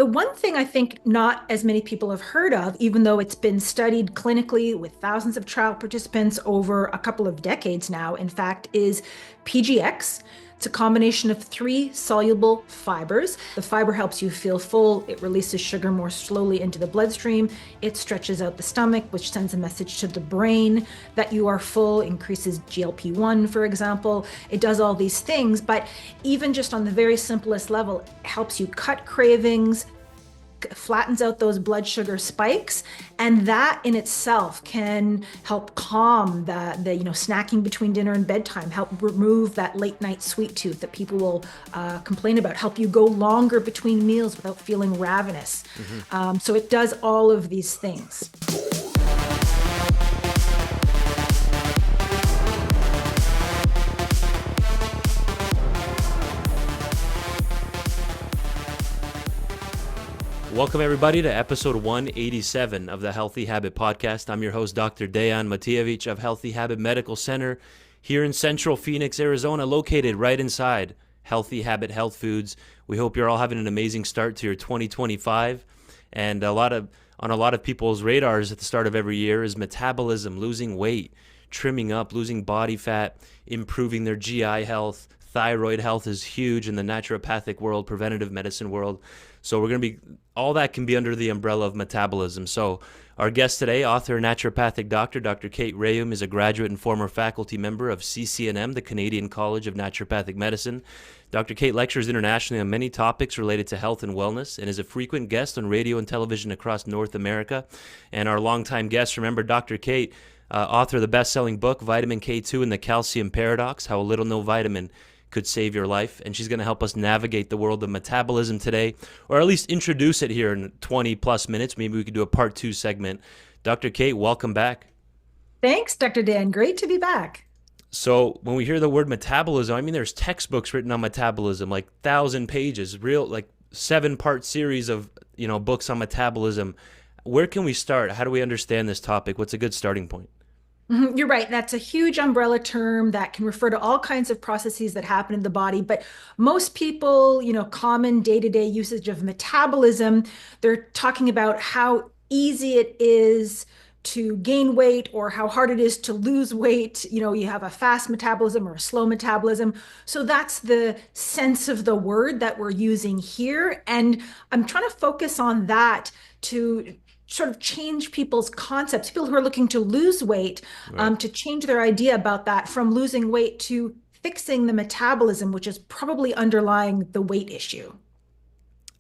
The one thing I think not as many people have heard of, even though it's been studied clinically with thousands of trial participants over a couple of decades now, in fact, is PGX. It's a combination of three soluble fibers. The fiber helps you feel full. It releases sugar more slowly into the bloodstream. It stretches out the stomach, which sends a message to the brain that you are full, increases GLP-1, for example. It does all these things, but even just on the very simplest level, it helps you cut cravings, flattens out those blood sugar spikes, and that in itself can help calm the snacking between dinner and bedtime, help remove that late night sweet tooth that people will complain about, help you go longer between meals without feeling ravenous. So it does all of these things. Welcome, everybody, to episode 187 of the Healthy Habit Podcast. I'm your host, Dr. Dejan Matijevic of Healthy Habit Medical Center here in central Phoenix, Arizona, located right inside Healthy Habit Health Foods. We hope you're all having an amazing start to your 2025. And on a lot of people's radars at the start of every year is metabolism, losing weight, trimming up, losing body fat, improving their GI health. Thyroid health is huge in the naturopathic world, preventative medicine world. So all that can be under the umbrella of metabolism. So our guest today, author and naturopathic doctor, Dr. Kate Rhéaume, is a graduate and former faculty member of CCNM, the Canadian College of Naturopathic Medicine. Dr. Kate lectures internationally on many topics related to health and wellness and is a frequent guest on radio and television across North America. And our longtime guest, remember Dr. Kate, author of the best-selling book, Vitamin K2 and the Calcium Paradox, How a Little No Vitamin Could Save Your Life, and she's going to help us navigate the world of metabolism today, or at least introduce it here in 20 plus minutes. Maybe we could do a part 2 segment. Dr. Kate, welcome back. Thanks, Dr. Dan. Great to be back. So when we hear the word metabolism, I mean, there's textbooks written on metabolism, like 1,000 pages, real like 7-part series of books on metabolism. Where can we start? How do we understand this topic? What's a good starting point? You're right. That's a huge umbrella term that can refer to all kinds of processes that happen in the body. But most people, common day-to-day usage of metabolism, they're talking about how easy it is to gain weight or how hard it is to lose weight. You have a fast metabolism or a slow metabolism. So that's the sense of the word that we're using here. And I'm trying to focus on that to sort of change people's concepts, people who are looking to lose weight, right, to change their idea about that from losing weight to fixing the metabolism, which is probably underlying the weight issue.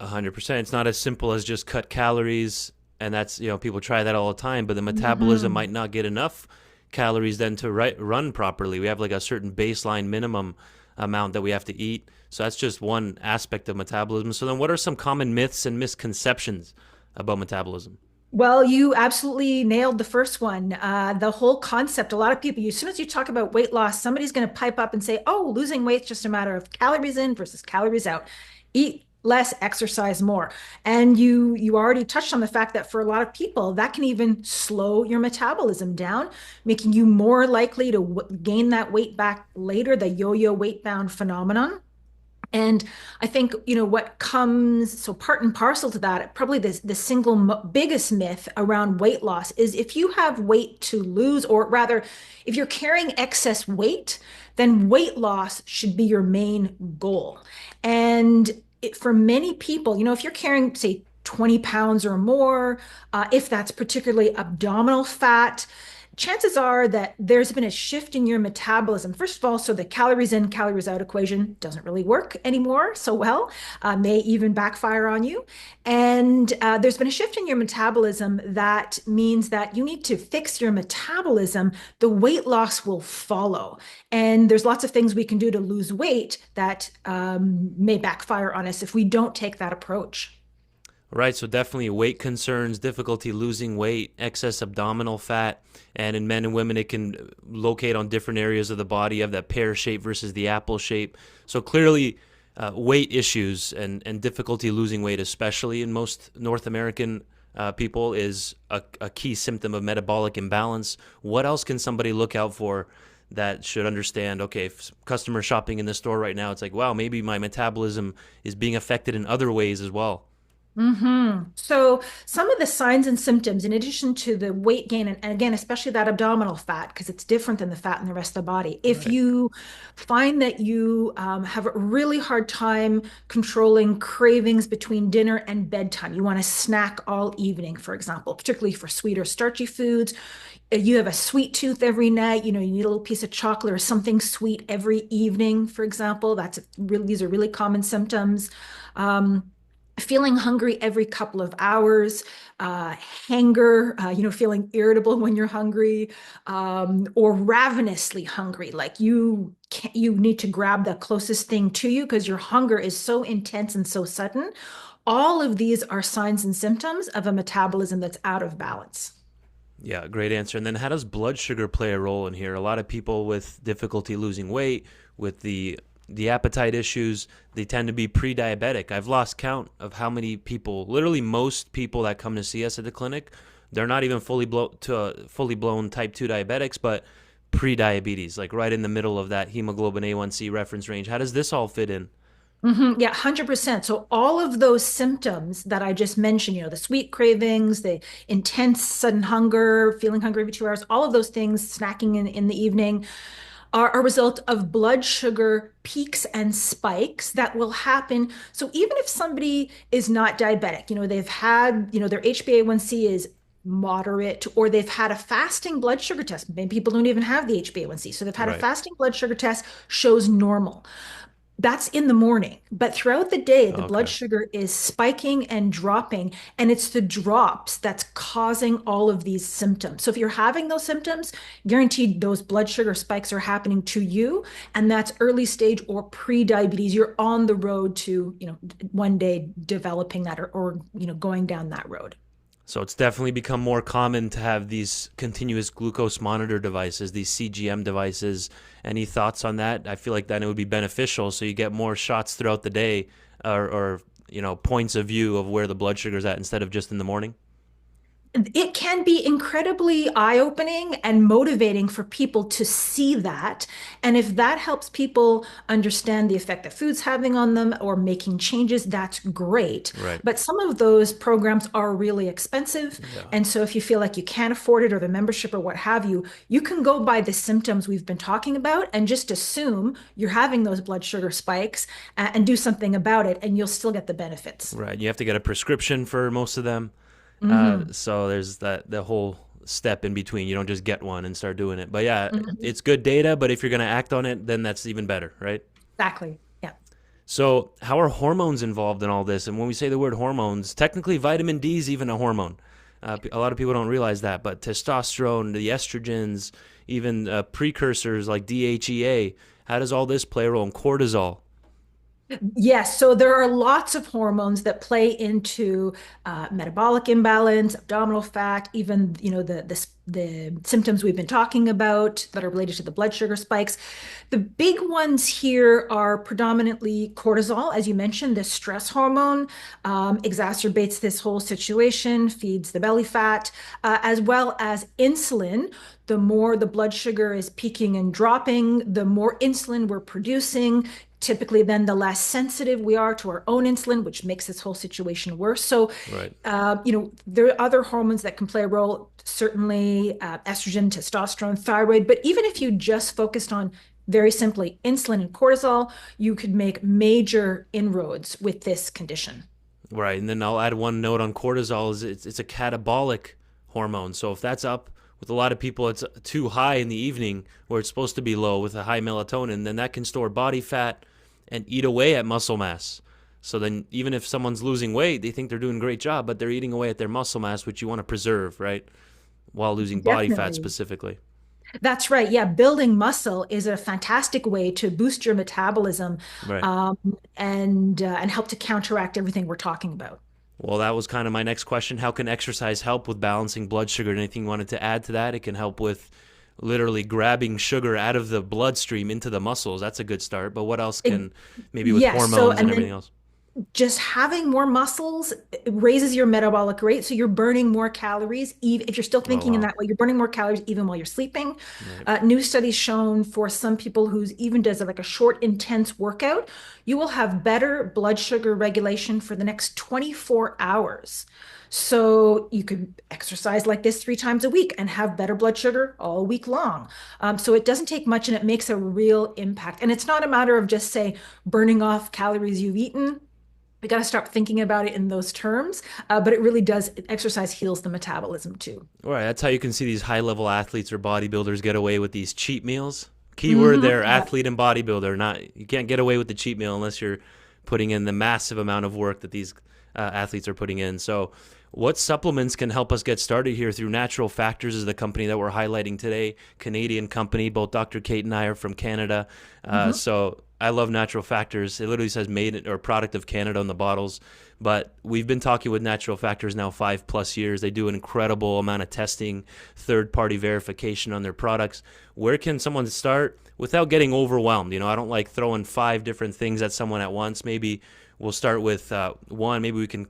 100%. It's not as simple as just cut calories, and that's, people try that all the time, but the metabolism might not get enough calories then to run properly. We have like a certain baseline minimum amount that we have to eat. So that's just one aspect of metabolism. So then what are some common myths and misconceptions about metabolism? Well, you absolutely nailed the first one. The whole concept, a lot of people, as soon as you talk about weight loss, somebody's going to pipe up and say, oh, losing weight is just a matter of calories in versus calories out. Eat less, exercise more. And you already touched on the fact that for a lot of people, that can even slow your metabolism down, making you more likely to gain that weight back later, the yo-yo weight-bound phenomenon. And I think, what comes, so part and parcel to that, probably the single biggest myth around weight loss is if you have weight to lose, or rather, if you're carrying excess weight, then weight loss should be your main goal. And for many people, if you're carrying, say, 20 pounds or more, if that's particularly abdominal fat, chances are that there's been a shift in your metabolism. First of all, so the calories in, calories out equation doesn't really work anymore so well, may even backfire on you. And there's been a shift in your metabolism that means that you need to fix your metabolism. The weight loss will follow. And there's lots of things we can do to lose weight that may backfire on us if we don't take that approach. Right, so definitely weight concerns, difficulty losing weight, excess abdominal fat, and in men and women it can locate on different areas of the body. You have that pear shape versus the apple shape. So clearly weight issues and difficulty losing weight, especially in most North American people, is a key symptom of metabolic imbalance. What else can somebody look out for that should understand, okay, if customer shopping in the store right now, it's like, wow, maybe my metabolism is being affected in other ways as well? So some of the signs and symptoms, in addition to the weight gain, and again, especially that abdominal fat, because it's different than the fat in the rest of the body. If Right. you find that you have a really hard time controlling cravings between dinner and bedtime, you want to snack all evening, for example, particularly for sweet or starchy foods. You have a sweet tooth every night, you need a little piece of chocolate or something sweet every evening, for example. These are really common symptoms. Um, Feeling hungry every couple of hours, uh, hunger, feeling irritable when you're hungry, or ravenously hungry, like you need to grab the closest thing to you because your hunger is so intense and so sudden. All of these are signs and symptoms of a metabolism that's out of balance. Yeah, great answer. And then how does blood sugar play a role in here? A lot of people with difficulty losing weight, with the appetite issues, they tend to be pre-diabetic. I've lost count of how many people, literally most people that come to see us at the clinic, they're not even fully blown type 2 diabetics, but pre-diabetes, like right in the middle of that hemoglobin A1C reference range. How does this all fit in? Yeah, 100%. So all of those symptoms that I just mentioned, the sweet cravings, the intense sudden hunger, feeling hungry every 2 hours, all of those things, snacking in the evening, are a result of blood sugar peaks and spikes that will happen. So even if somebody is not diabetic, they've had, their HbA1c is moderate, or they've had a fasting blood sugar test. Many people don't even have the HbA1c. So they've had a Right. fasting blood sugar test, shows normal. That's in the morning. But throughout the day, the blood Okay. sugar is spiking and dropping, and it's the drops that's causing all of these symptoms. So if you're having those symptoms, guaranteed those blood sugar spikes are happening to you, and that's early stage or pre-diabetes. You're on the road to, one day developing that, or going down that road. So it's definitely become more common to have these continuous glucose monitor devices, these CGM devices. Any thoughts on that? I feel like then it would be beneficial so you get more shots throughout the day, or points of view of where the blood sugar's at instead of just in the morning. It can be incredibly eye-opening and motivating for people to see that. And if that helps people understand the effect that food's having on them or making changes, that's great. Right. But some of those programs are really expensive. Yeah. And so if you feel like you can't afford it or the membership or what have you, you can go by the symptoms we've been talking about and just assume you're having those blood sugar spikes, and do something about it, and you'll still get the benefits. Right. You have to get a prescription for most of them. Mhm. So there's the whole step in between. You don't just get one and start doing it. But yeah, Mhm. it's good data, but if you're going to act on it, then that's even better, right? Exactly. Yeah. So, how are hormones involved in all this? And when we say the word hormones, technically vitamin D is even a hormone. A lot of people don't realize that, but testosterone, the estrogens, even precursors like DHEA, how does all this play a role in cortisol? Yes, so there are lots of hormones that play into metabolic imbalance, abdominal fat, even the symptoms we've been talking about that are related to the blood sugar spikes. The big ones here are predominantly cortisol, as you mentioned. The stress hormone exacerbates this whole situation, feeds the belly fat, as well as insulin. The more the blood sugar is peaking and dropping, the more insulin we're producing. Typically, then the less sensitive we are to our own insulin, which makes this whole situation worse. So, Right. there are other hormones that can play a role, certainly estrogen, testosterone, thyroid. But even if you just focused on very simply insulin and cortisol, you could make major inroads with this condition. Right. And then I'll add one note on cortisol is it's a catabolic hormone. So if that's up with a lot of people, it's too high in the evening where it's supposed to be low with a high melatonin, then that can store body fat and eat away at muscle mass. So then even if someone's losing weight, they think they're doing a great job, but they're eating away at their muscle mass, which you want to preserve, right? While losing body fat Definitely. specifically. That's right. Yeah, building muscle is a fantastic way to boost your metabolism, Right. um, and help to counteract everything we're talking about. Well, that was kind of my next question. How can exercise help with balancing blood sugar? Anything you wanted to add to that? It can help with literally grabbing sugar out of the bloodstream into the muscles. That's a good start. But what else It- can, maybe with yes. So, hormones and and everything then else? just having more muscles raises your metabolic rate. So you're burning more calories. Even if you're still Oh, thinking in wow. that way, you're burning more calories even while you're sleeping. Right. New studies shown for some people who's even does like a short, intense workout, you will have better blood sugar regulation for the next 24 hours. So you could exercise like this 3 times a week and have better blood sugar all week long. So it doesn't take much and it makes a real impact. And it's not a matter of just say burning off calories you've eaten. We got to start thinking about it in those terms. But it really does, exercise heals the metabolism too. All right, that's how you can see these high-level athletes or bodybuilders get away with these cheat meals. Keyword there, Hmm. athlete and bodybuilder. Not you can't get away with the cheat meal unless you're putting in the massive amount of work that these athletes are putting in. So, what supplements can help us get started here through Natural Factors is the company that we're highlighting today, Canadian company. Both Dr. Kate and I are from Canada. Hmm. So I love Natural Factors. It literally says made or product of Canada on the bottles. But we've been talking with Natural Factors now 5+ years. They do an incredible amount of testing, third party verification on their products. Where can someone start without getting overwhelmed? I don't like throwing 5 different things at someone at once. Maybe we'll start with one. Maybe we can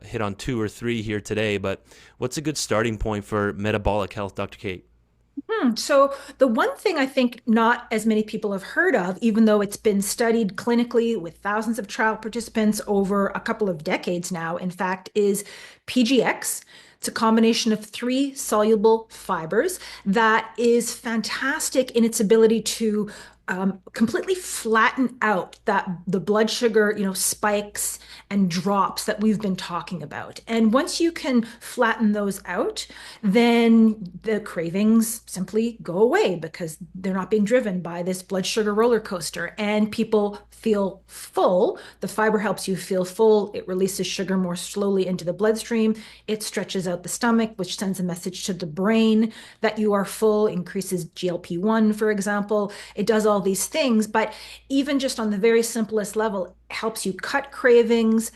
hit on 2 or 3 here today. But what's a good starting point for metabolic health, Dr. Kate? So the one thing I think not as many people have heard of, even though it's been studied clinically with thousands of trial participants over a couple of decades now, in fact, is PGX. It's a combination of three soluble fibers that is fantastic in its ability to completely flatten out the blood sugar, spikes and drops that we've been talking about. And once you can flatten those out, then the cravings simply go away because they're not being driven by this blood sugar roller coaster and people feel full. The fiber helps you feel full. It releases sugar more slowly into the bloodstream. It stretches out the stomach, which sends a message to the brain that you are full, increases GLP-1, for example. It does all these things, but even just on the very simplest level, it helps you cut cravings,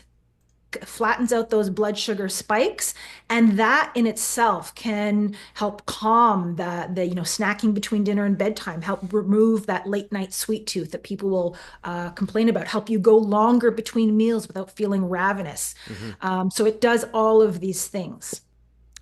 flattens out those blood sugar spikes, and that in itself can help calm the snacking between dinner and bedtime, help remove that late night sweet tooth that people will complain about, help you go longer between meals without feeling ravenous. Mm-hmm. So it does all of these things.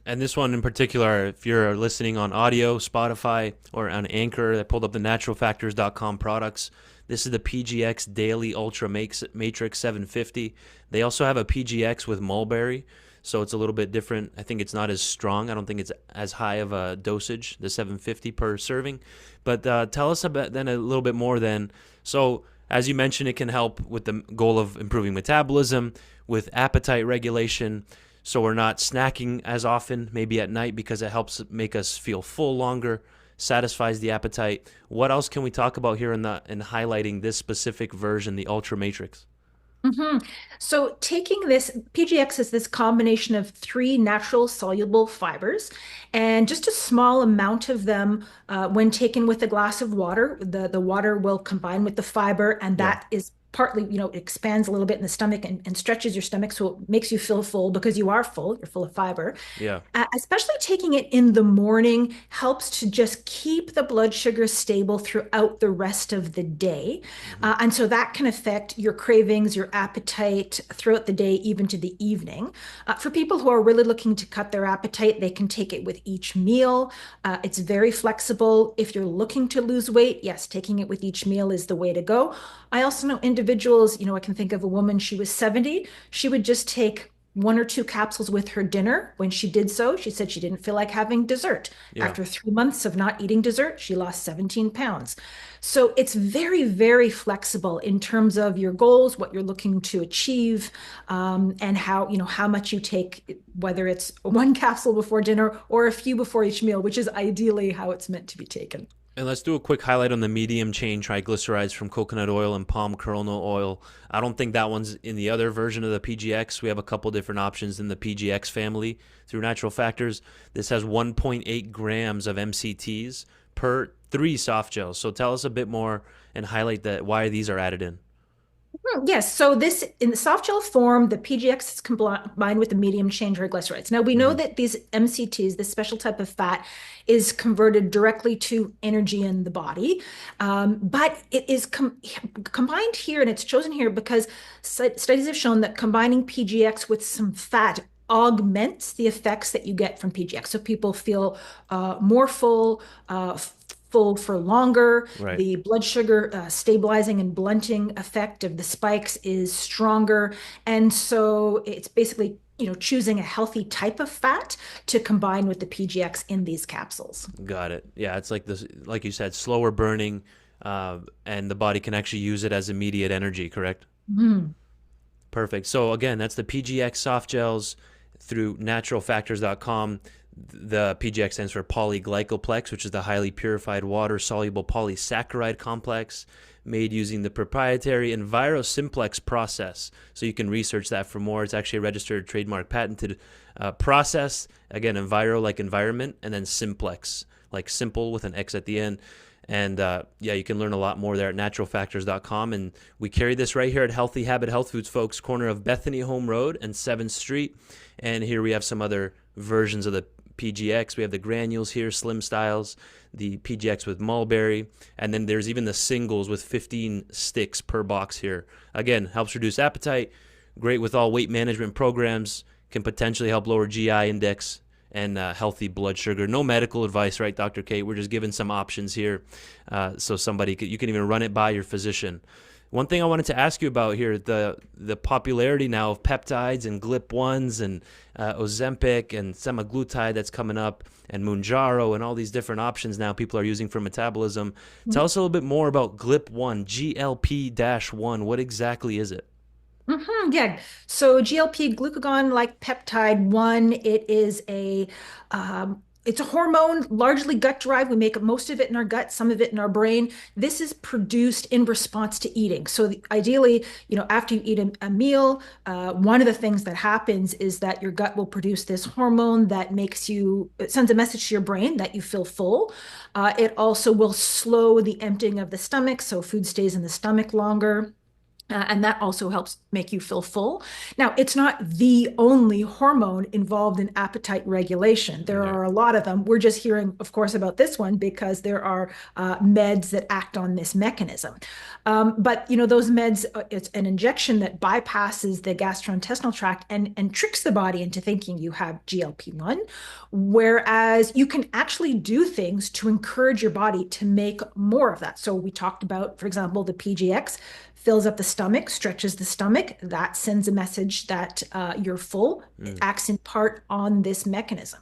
And this one in particular, if you're listening on audio, Spotify, or on Anchor, that pulled up the naturalfactors.com products. This is the PGX Daily Ultra Matrix 750. They also have a PGX with mulberry, so it's a little bit different. I think it's not as strong. I don't think it's as high of a dosage, the 750 per serving. But tell us about then a little bit more then. So as you mentioned, it can help with the goal of improving metabolism, with appetite regulation, so we're not snacking as often, maybe at night, because it helps make us feel full longer, satisfies the appetite. What else can we talk about here in highlighting this specific version, the Ultra Matrix? Mhm. So, taking this, PGX is this combination of three natural soluble fibers, and just a small amount of them, when taken with a glass of water, the water will combine with the fiber, and Yeah, that is partly, expands a little bit in the stomach and stretches your stomach, so it makes you feel full because you are full, you're full of fiber. yeah. Especially taking it in the morning helps to just keep the blood sugar stable throughout the rest of the day. Hmm. And so that can affect your cravings, your appetite throughout the day, even to the evening. For people who are really looking to cut their appetite, they can take it with each meal. It's very flexible. If you're looking to lose weight, yes, taking it with each meal is the way to go. I also know individuals, I can think of a woman, she was 70, she would just take 1 or 2 capsules with her dinner. When she did so, she said she didn't feel like having dessert. Yeah. After 3 months of not eating dessert, she lost 17 pounds. So it's very, very flexible in terms of your goals, what you're looking to achieve, and how much you take, whether it's one capsule before dinner or a few before each meal, which is ideally how it's meant to be taken. And let's do a quick highlight on the medium chain triglycerides from coconut oil and palm kernel oil. I don't think that one's in the other version of the PGX. We have a couple different options in the PGX family through Natural Factors. This has 1.8 grams of MCTs per 3 soft gels. So tell us a bit more and highlight that why these are added in. Yes, so this in the soft gel form, the PGX is combined with the medium chain triglycerides. Now we know Hmm. that these MCTs, this special type of fat, is converted directly to energy in the body, but it is combined here, and it's chosen here because studies have shown that combining PGX with some fat augments the effects that you get from PGX. So people feel more full, full for longer. Right. The blood sugar stabilizing and blunting effect of the spikes is stronger. And so it's basically, choosing a healthy type of fat to combine with the PGX in these capsules. Got it. Yeah, it's like this, like you said, slower burning, and the body can actually use it as immediate energy. Correct. Mm. Perfect. So again, that's the PGX soft gels through naturalfactors.com. The PGX stands for polyglycoplex, which is the highly purified water soluble polysaccharide complex made using the proprietary EnviroSimplex process. So you can research that for more. It's actually a registered trademark patented process. Again, Enviro like environment, and then Simplex like simple with an X at the end. And yeah, you can learn a lot more there at naturalfactors.com. And we carry this right here at Healthy Habit Health Foods, folks, corner of Bethany Home Road and 7th Street. And here we have some other versions of the PGX. We have the granules here, slim styles, the PGX with mulberry, and then there's even the singles with 15 sticks per box here. Again, helps reduce appetite, great with all weight management programs, can potentially help lower GI index and healthy blood sugar. No medical advice, right, Dr. Kate? We're just giving some options here, so you can even run it by your physician. One thing I wanted to ask you about here, the popularity now of peptides and GLP-1s and Ozempic and semaglutide that's coming up, and Mounjaro and all these different options now people are using for metabolism. Tell us a little bit more about GLP-1, GLP-1. What exactly is it? Yeah. So GLP, glucagon like peptide 1, it's a hormone, largely gut derived. We make most of it in our gut, some of it in our brain. This is produced in response to eating. So ideally, after you eat a meal, one of the things that happens is that your gut will produce this hormone that it sends a message to your brain that you feel full. It also will slow the emptying of the stomach, so food stays in the stomach longer. And that also helps make you feel full. Now, it's not the only hormone involved in appetite regulation. There Okay. are a lot of them. We're just hearing, of course, about this one because there are meds that act on this mechanism. But those meds, it's an injection that bypasses the gastrointestinal tract and tricks the body into thinking you have GLP-1, whereas you can actually do things to encourage your body to make more of that. So we talked about, for example, the PGX fills up the stomach, stretches the stomach. That sends a message that you're full. It Mm. acts in part on this mechanism.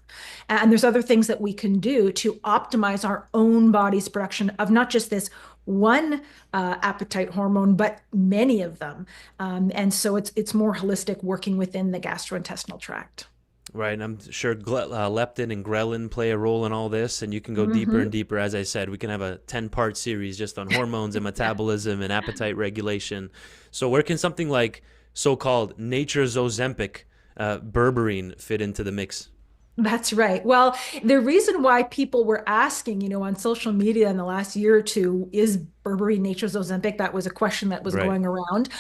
And there's other things that we can do to optimize our own body's production of not just this one appetite hormone, but many of them. And so it's more holistic working within the gastrointestinal tract. Right, and I'm sure leptin and ghrelin play a role in all this, and you can go deeper and Mhm. deeper. As I said, we can have a 10-part series just on hormones and metabolism and appetite regulation. So where can something like so-called nature's Ozempic, berberine fit into the mix? That's right. Well, the reason why people were asking, on social media in the last year or two, is Berberine nature's Ozempic? That was a question that was Right. going around,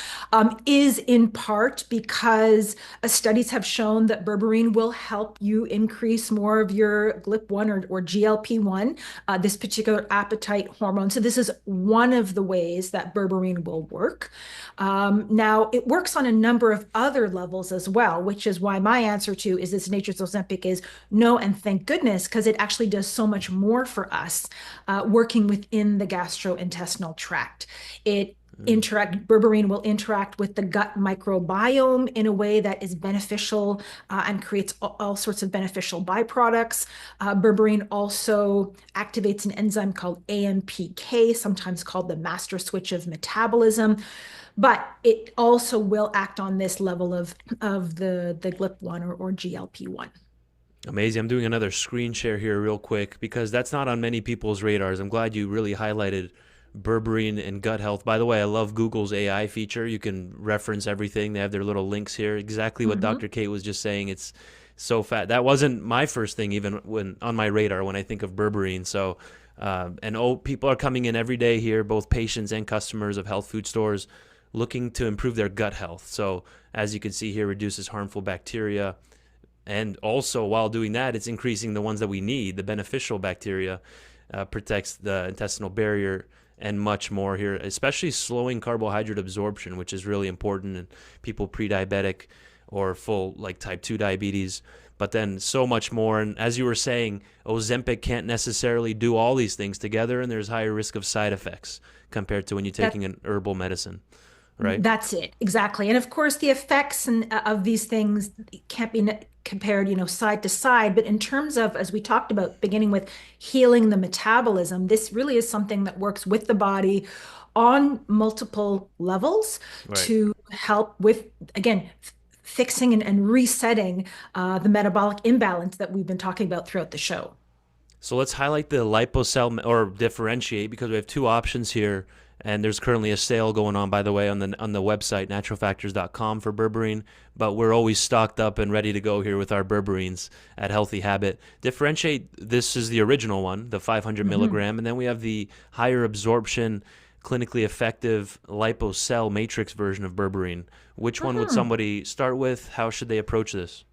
is in part because studies have shown that berberine will help you increase more of your GLP-1 or GLP-1, this particular appetite hormone. So this is one of the ways that berberine will work. Now, it works on a number of other levels as well, which is why my answer to is this nature's Ozempic is no, and thank goodness, because it actually does so much more for us working within the gastrointestinal tract. Mm. Berberine will interact with the gut microbiome in a way that is beneficial and creates all sorts of beneficial byproducts. Berberine also activates an enzyme called AMPK, sometimes called the master switch of metabolism, but it also will act on this level of the GLP-1 or GLP-1. Amazing. I'm doing another screen share here real quick because that's not on many people's radars. I'm glad you really highlighted berberine and gut health. By the way, I love Google's AI feature. You can reference everything. They have their little links here. Exactly what Mhm. Dr. Kate was just saying. It's so fat. That wasn't my first thing even when on my radar when I think of berberine. So and people are coming in every day here, both patients and customers of health food stores looking to improve their gut health. So, as you can see here, reduces harmful bacteria. And also, while doing that, it's increasing the ones that we need, the beneficial bacteria, protects the intestinal barrier, and much more here, especially slowing carbohydrate absorption, which is really important in people pre-diabetic or full like type 2 diabetes. But then so much more. And as you were saying, Ozempic can't necessarily do all these things together, and there's higher risk of side effects compared to when you're taking an herbal medicine, right? That's it, exactly. And of course, the effects of these things can't be compared, side to side. But in terms of, as we talked about, beginning with healing the metabolism, this really is something that works with the body on multiple levels Right. to help with, again, fixing and resetting the metabolic imbalance that we've been talking about throughout the show. So let's highlight the lipocell or differentiate because we have two options here. And there's currently a sale going on, by the way, on the website, naturalfactors.com for berberine. But we're always stocked up and ready to go here with our berberines at Healthy Habit. Differentiate, this is the original one, the 500 Mhm. milligram. And then we have the higher absorption, clinically effective lipocell matrix version of berberine. Which one would Mhm. somebody start with? How should they approach this?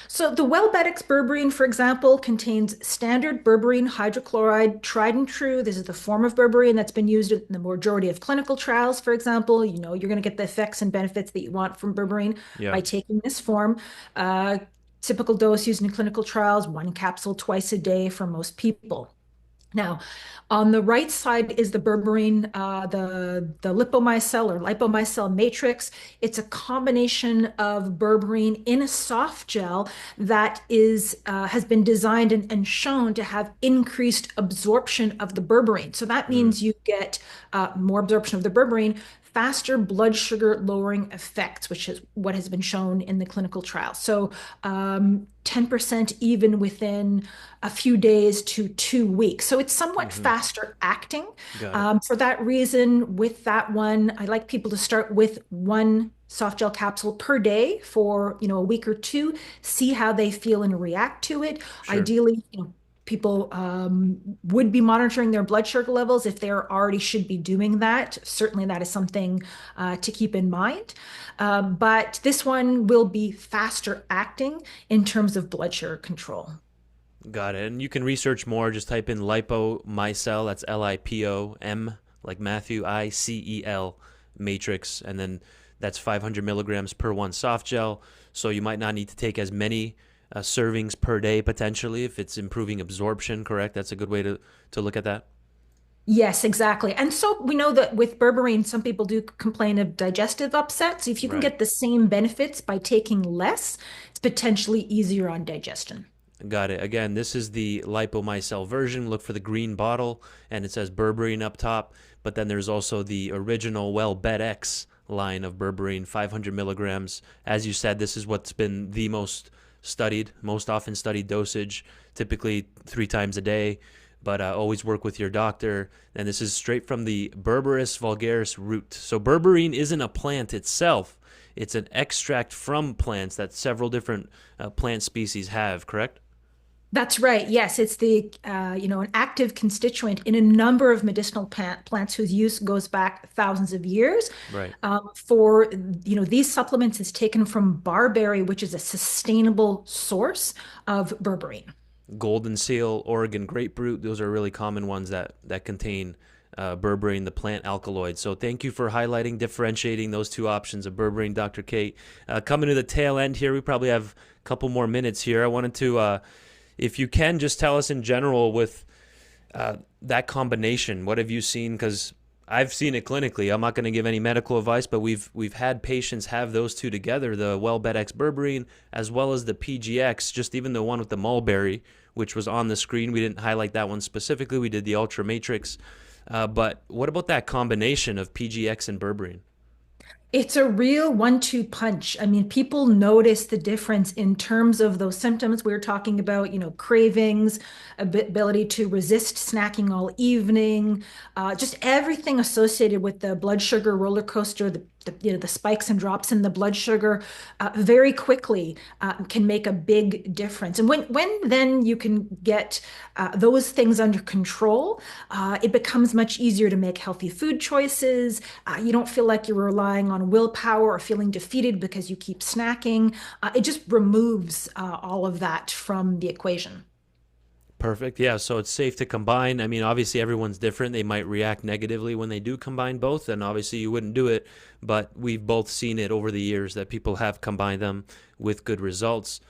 So the Welbedex berberine, for example, contains standard berberine hydrochloride, tried and true. This is the form of berberine that's been used in the majority of clinical trials, for example. You're going to get the effects and benefits that you want from berberine Yeah, by taking this form. Uh, Typical dose used in clinical trials, one capsule twice a day for most people. Now, on the right side is the berberine, the lipomycel or lipomycel matrix. It's a combination of berberine in a soft gel that is has been designed and shown to have increased absorption of the berberine. So that mm, means you get more absorption of the berberine, faster blood sugar lowering effects, which is what has been shown in the clinical trial. So 10% even within a few days to 2 weeks. So it's somewhat hmm, faster acting. got it. For that reason, with that one, I like people to start with one soft gel capsule per day for a week or two, see how they feel and react to it. Sure. Ideally, people would be monitoring their blood sugar levels if they already should be doing that. Certainly, that is something to keep in mind. But this one will be faster acting in terms of blood sugar control. Got it. And you can research more. Just type in lipomycel. That's LIPOM, like Matthew, ICEL matrix. And then that's 500 milligrams per one soft gel. So you might not need to take as many servings per day potentially if it's improving absorption, correct? That's a good way to look at that. Yes, exactly. And so we know that with berberine, some people do complain of digestive upset. So if you can Right. get the same benefits by taking less, it's potentially easier on digestion. Got it. Again, this is the lipomycel version. Look for the green bottle, and it says berberine up top. But then there's also the original WellBedX line of berberine, 500 milligrams. As you said, this is what's been the most studied, most often studied dosage, typically 3 times a day. But always work with your doctor. And this is straight from the Berberis vulgaris root. So berberine isn't a plant itself. It's an extract from plants that several different plant species have, correct? That's right. Yes, it's the an active constituent in a number of medicinal plants whose use goes back thousands of years. Right. For these supplements is taken from barberry, which is a sustainable source of berberine. Golden seal, Oregon grapefruit, those are really common ones that contain berberine, the plant alkaloid. So thank you for highlighting, differentiating those two options of berberine, Dr. Kate. Coming to the tail end here, we probably have a couple more minutes here. I wanted to, if you can, just tell us in general with that combination. What have you seen? Because I've seen it clinically. I'm not going to give any medical advice, but we've had patients have those two together, the WellBedX berberine as well as the PGX, just even the one with the mulberry, which was on the screen. We didn't highlight that one specifically. We did the Ultra Matrix. But what about that combination of PGX and berberine? It's a real one-two punch. I mean, people notice the difference in terms of those symptoms we were talking about, cravings, ability to resist snacking all evening, just everything associated with the blood sugar roller coaster, the the spikes and drops in the blood sugar very quickly can make a big difference. And when then you can get those things under control, it becomes much easier to make healthy food choices. You don't feel like you're relying on willpower or feeling defeated because you keep snacking. It just removes all of that from the equation. Perfect. Yeah, so it's safe to combine. I mean, obviously everyone's different. They might react negatively when they do combine both, and obviously you wouldn't do it, but we've both seen it over the years that people have combined them with good results.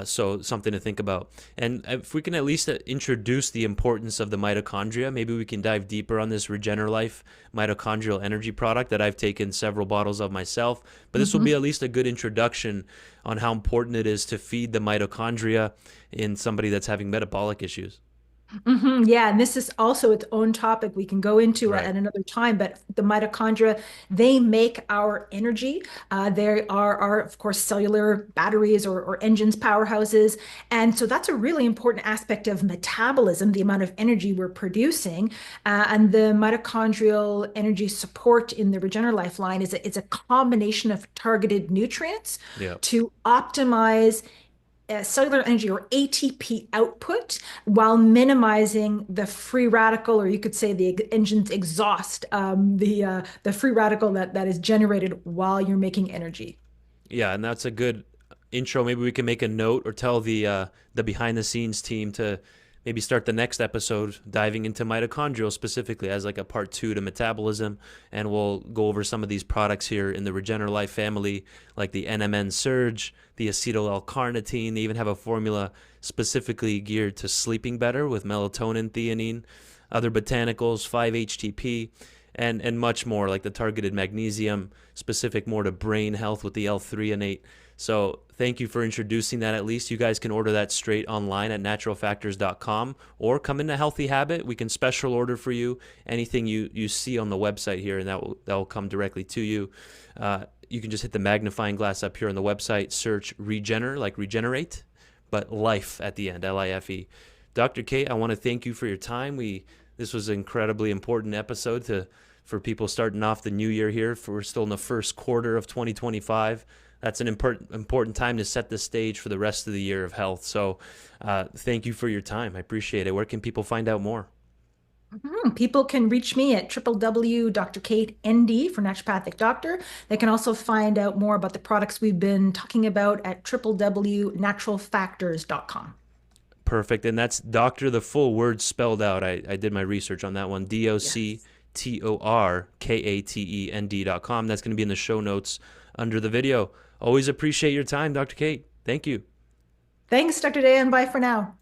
So something to think about. And if we can at least introduce the importance of the mitochondria, maybe we can dive deeper on this regenerLife mitochondrial energy product that I've taken several bottles of myself. But this will Mhm. be at least a good introduction on how important it is to feed the mitochondria in somebody that's having metabolic issues. Yeah, and this is also its own topic we can go into Right. at another time. But the mitochondria, they make our energy. They are, of course, cellular batteries or engines, powerhouses. And so that's a really important aspect of metabolism, the amount of energy we're producing. And the mitochondrial energy support in the regenerLife line is it's a combination of targeted nutrients Yeah. to optimize cellular energy or ATP output while minimizing the free radical, or you could say the engine's exhaust, the free radical that is generated while you're making energy. Yeah, and that's a good intro. Maybe we can make a note or tell the behind the scenes team to maybe start the next episode diving into mitochondrial specifically as like a part two to metabolism, and we'll go over some of these products here in the regenerLife family, like the NMN Surge, the acetyl L-carnitine. They even have a formula specifically geared to sleeping better with melatonin, theanine, other botanicals, 5-HTP, and much more, like the targeted magnesium, specific more to brain health with the L-threonate. So thank you for introducing that. At least you guys can order that straight online at naturalfactors.com or come into Healthy Habit. We can special order for you anything you see on the website here, and that will come directly to you. You can just hit the magnifying glass up here on the website, search Regener, like regenerate, but life at the end, Life. Dr. Kate, I want to thank you for your time. This was an incredibly important episode for people starting off the new year here. We're still in the first quarter of 2025. That's an important time to set the stage for the rest of the year of health. So thank you for your time. I appreciate it. Where can people find out more? People can reach me at www.drkateND for naturopathic doctor. They can also find out more about the products we've been talking about at www.naturalfactors.com. Perfect. And that's doctor, the full word spelled out. I did my research on that one. Yes. DoctorKateND.com. That's going to be in the show notes under the video. Always appreciate your time, Dr. Kate. Thank you. Thanks, Dr. Day, and bye for now.